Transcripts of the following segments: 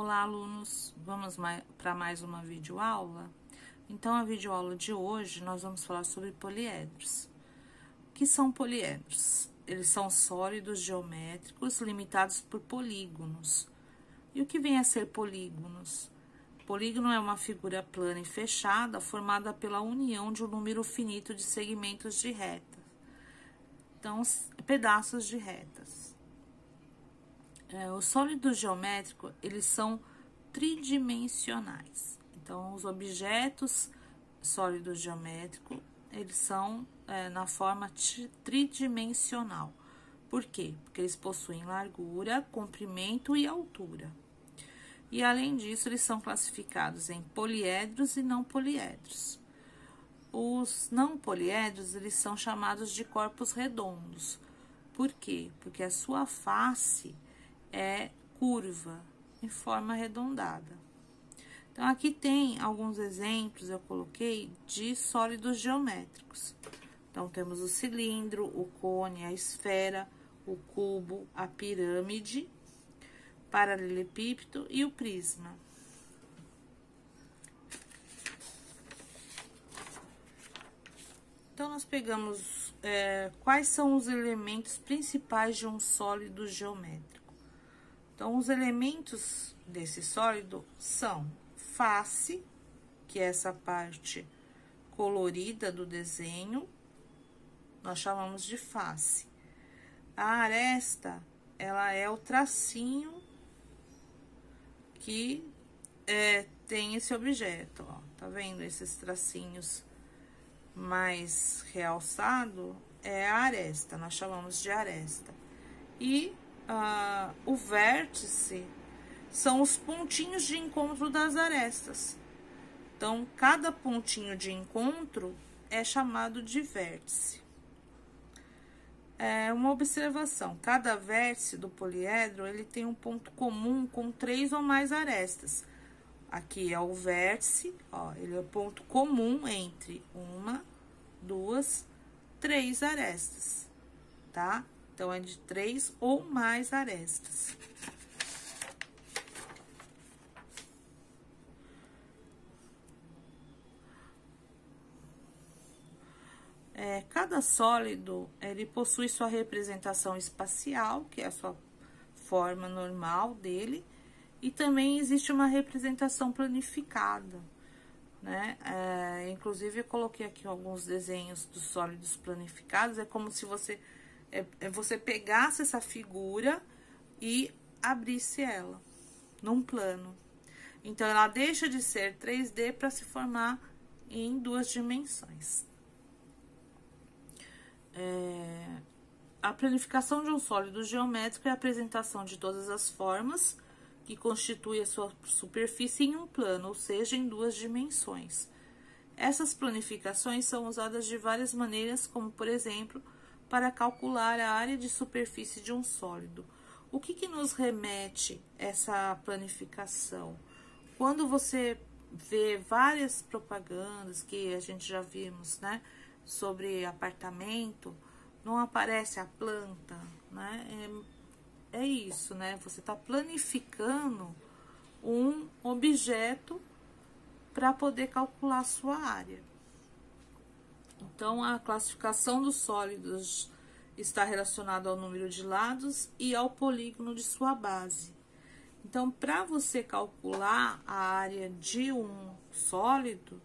Olá, alunos! Vamos para mais uma videoaula? Então, a videoaula de hoje, nós vamos falar sobre poliedros. O que são poliedros? Eles são sólidos geométricos limitados por polígonos. E o que vem a ser polígonos? Polígono é uma figura plana e fechada formada pela união de um número finito de segmentos de retas. Então, pedaços de retas. Os sólidos geométricos, eles são tridimensionais. Então, os objetos sólidos geométricos, eles são na forma tridimensional. Por quê? Porque eles possuem largura, comprimento e altura. E, além disso, eles são classificados em poliedros e não poliedros. Os não poliedros, eles são chamados de corpos redondos. Por quê? Porque a sua face é curva, em forma arredondada. Então, aqui tem alguns exemplos, eu coloquei, de sólidos geométricos. Então, temos o cilindro, o cone, a esfera, o cubo, a pirâmide, paralelepípedo e o prisma. Então, nós pegamos quais são os elementos principais de um sólido geométrico. Então, os elementos desse sólido são face, que é essa parte colorida do desenho, nós chamamos de face. A aresta, ela é o tracinho que tem esse objeto, ó. Tá vendo esses tracinhos mais realçado? É a aresta, nós chamamos de aresta. E o vértice são os pontinhos de encontro das arestas. Então, cada pontinho de encontro é chamado de vértice. Uma observação: cada vértice do poliedro ele tem um ponto comum com 3 ou mais arestas. Aqui é o vértice, ó, ele é o ponto comum entre 1, 2, 3 arestas, tá? Então, é de 3 ou mais arestas. Cada sólido, ele possui sua representação espacial, que é a sua forma normal dele, e também existe uma representação planificada, né? Inclusive, eu coloquei aqui alguns desenhos dos sólidos planificados, é como se você pegasse essa figura e abrisse ela num plano. Então, ela deixa de ser 3D para se formar em 2 dimensões. A planificação de um sólido geométrico é a apresentação de todas as formas que constituem a sua superfície em um plano, ou seja, em 2 dimensões. Essas planificações são usadas de várias maneiras, como, por exemplo, para calcular a área de superfície de um sólido. O que nos remete essa planificação? Quando você vê várias propagandas que a gente já vimos, né, sobre apartamento, não aparece a planta, né? É isso, né? Você está planificando um objeto para poder calcular a sua área. Então, a classificação dos sólidos está relacionada ao número de lados e ao polígono de sua base. Então, para você calcular a área de um sólido,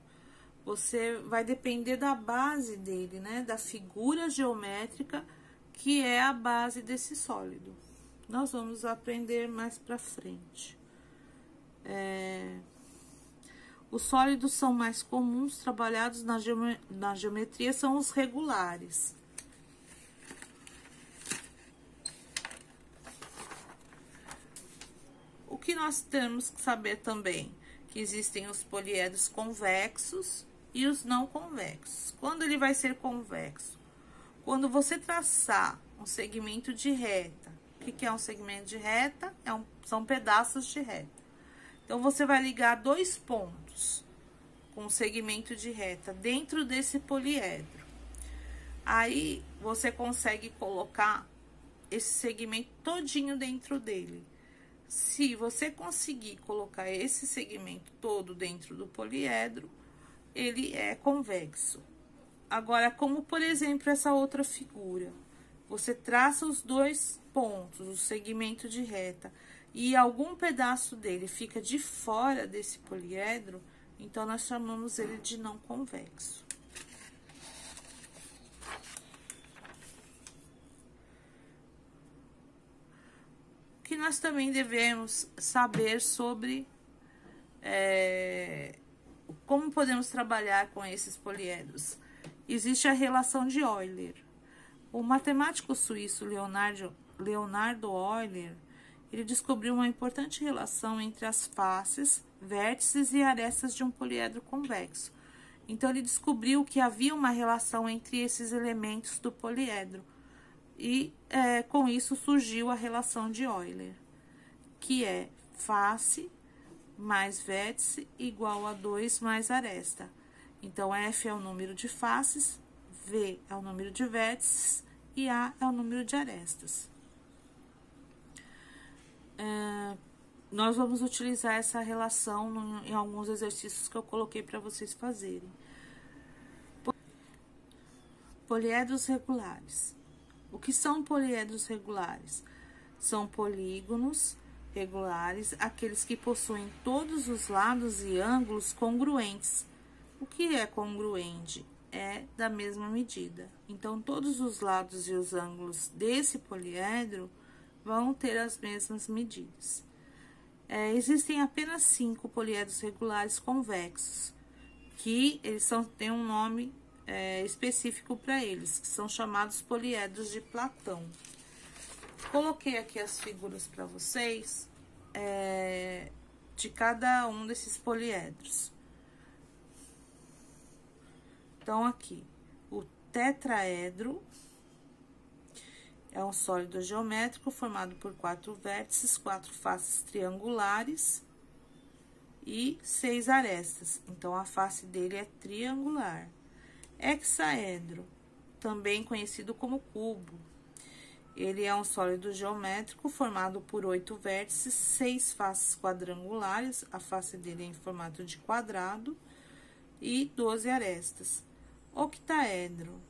você vai depender da base dele, né? Da figura geométrica que é a base desse sólido. Nós vamos aprender mais para frente. Os sólidos são mais comuns, trabalhados na geometria, são os regulares. O que nós temos que saber também? Que existem os poliedros convexos e os não convexos. Quando ele vai ser convexo? Quando você traçar um segmento de reta. O que é um segmento de reta? São pedaços de reta. Então, você vai ligar 2 pontos com um segmento de reta dentro desse poliedro. Aí, você consegue colocar esse segmento todinho dentro dele. Se você conseguir colocar esse segmento todo dentro do poliedro, ele é convexo. Agora, como por exemplo essa outra figura, você traça os dois pontos, o segmento de reta, e algum pedaço dele fica de fora desse poliedro, então nós chamamos ele de não convexo. O que nós também devemos saber sobre como podemos trabalhar com esses poliedros. Existe a relação de Euler. O matemático suíço Leonardo Euler, ele descobriu uma importante relação entre as faces, vértices e arestas de um poliedro convexo. Então, ele descobriu que havia uma relação entre esses elementos do poliedro. E, com isso, surgiu a relação de Euler, que é face mais vértice igual a 2 mais aresta. Então, F é o número de faces, V é o número de vértices e A é o número de arestas. Nós vamos utilizar essa relação em alguns exercícios que eu coloquei para vocês fazerem. Poliedros regulares. O que são poliedros regulares? São polígonos regulares, aqueles que possuem todos os lados e ângulos congruentes. O que é congruente? É da mesma medida. Então, todos os lados e os ângulos desse poliedro vão ter as mesmas medidas. Existem apenas 5 poliedros regulares convexos, que eles têm um nome específico para eles, que são chamados poliedros de Platão. Coloquei aqui as figuras para vocês de cada um desses poliedros. Então, aqui, o tetraedro é um sólido geométrico formado por 4 vértices, 4 faces triangulares e 6 arestas. Então, a face dele é triangular. Hexaedro, também conhecido como cubo. Ele é um sólido geométrico formado por 8 vértices, 6 faces quadrangulares, a face dele é em formato de quadrado, e 12 arestas. Octaedro.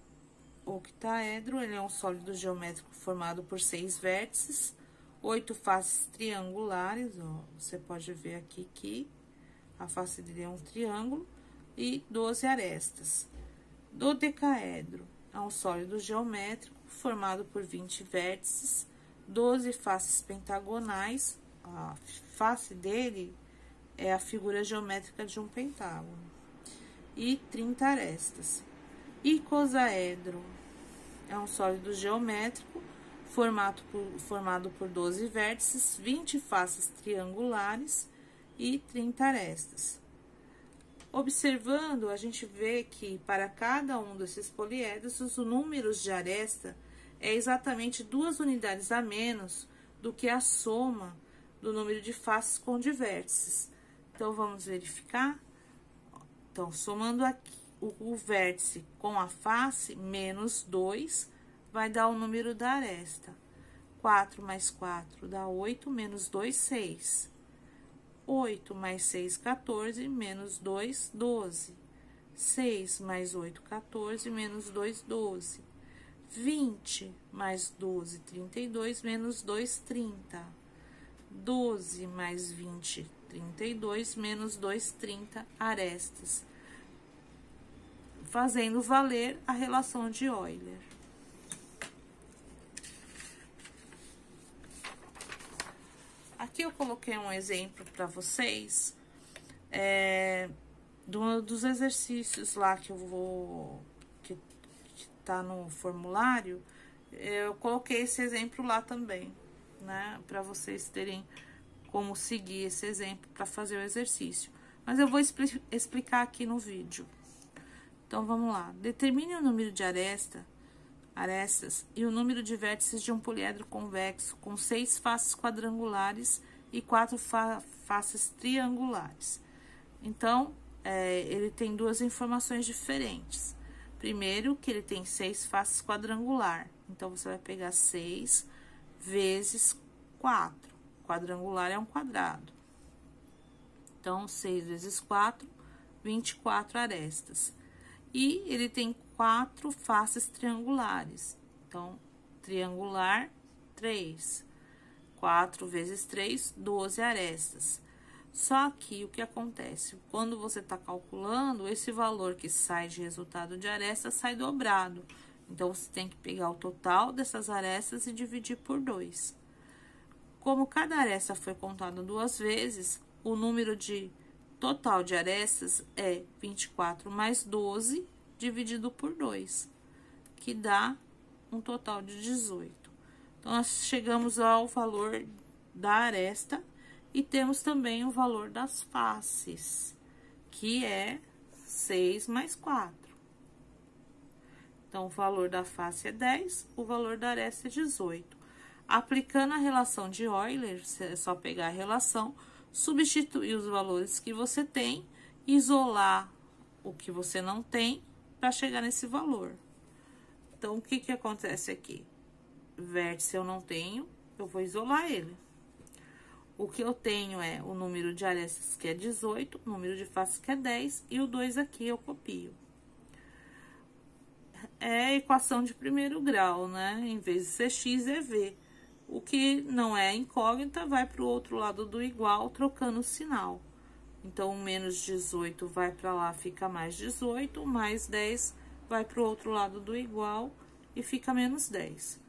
Octaedro, ele é um sólido geométrico formado por 6 vértices, 8 faces triangulares, ó, você pode ver aqui que a face dele é um triângulo, e 12 arestas. Dodecaedro é um sólido geométrico formado por 20 vértices, 12 faces pentagonais, a face dele é a figura geométrica de um pentágono, e 30 arestas. Icosaedro é um sólido geométrico formado por 12 vértices, 20 faces triangulares e 30 arestas. Observando, a gente vê que para cada um desses poliedros, os números de aresta é exatamente 2 unidades a menos do que a soma do número de faces com de vértices. Então, vamos verificar. Então, somando aqui o vértice com a face, menos 2, vai dar o número da aresta. 4 mais 4 dá 8, menos 2, 6. 8 mais 6, 14, menos 2, 12. 6 mais 8, 14, menos 2, 12. 20 mais 12, 32, menos 2, 30. 12 mais 20, 32, menos 2, 30 arestas. Fazendo valer a relação de Euler. Aqui eu coloquei um exemplo para vocês dos exercícios lá que tá no formulário. Eu coloquei esse exemplo lá também, né, para vocês terem como seguir esse exemplo para fazer o exercício. Mas eu vou explicar aqui no vídeo. Então, vamos lá. Determine o número de arestas e o número de vértices de um poliedro convexo com 6 faces quadrangulares e 4 faces triangulares. Então, ele tem 2 informações diferentes. Primeiro, que ele tem 6 faces quadrangular. Então, você vai pegar 6 vezes 4. quadrangular é um quadrado. Então, 6 vezes 4, 24 arestas. E ele tem 4 faces triangulares. Então, triangular, 3. 4 vezes 3, 12 arestas. Só que o que acontece? Quando você está calculando, esse valor que sai de resultado de aresta sai dobrado. Então, você tem que pegar o total dessas arestas e dividir por 2. Como cada aresta foi contada 2 vezes, o número de total de arestas é 24 mais 12 dividido por 2, que dá um total de 18. Então, nós chegamos ao valor da aresta e temos também o valor das faces, que é 6 mais 4. Então, o valor da face é 10, o valor da aresta é 18. Aplicando a relação de Euler, é só pegar a relação, substituir os valores que você tem, isolar o que você não tem para chegar nesse valor. Então, o que que acontece aqui? Vértice eu não tenho, eu vou isolar ele. O que eu tenho é o número de arestas, que é 18, o número de faces, que é 10, e o 2 aqui eu copio. É equação de primeiro grau, né? Em vez de ser x, é v. O que não é incógnita vai para o outro lado do igual, trocando o sinal. Então, o menos 18 vai para lá, fica mais 18, mais 10 vai para o outro lado do igual e fica menos 10,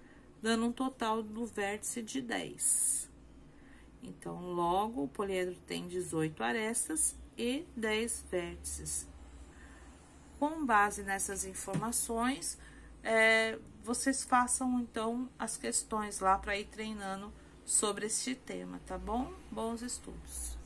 dando um total do vértice de 10. Então, logo, o poliedro tem 18 arestas e 10 vértices. Com base nessas informações, vocês façam, então, as questões lá para ir treinando sobre este tema, tá bom? Bons estudos!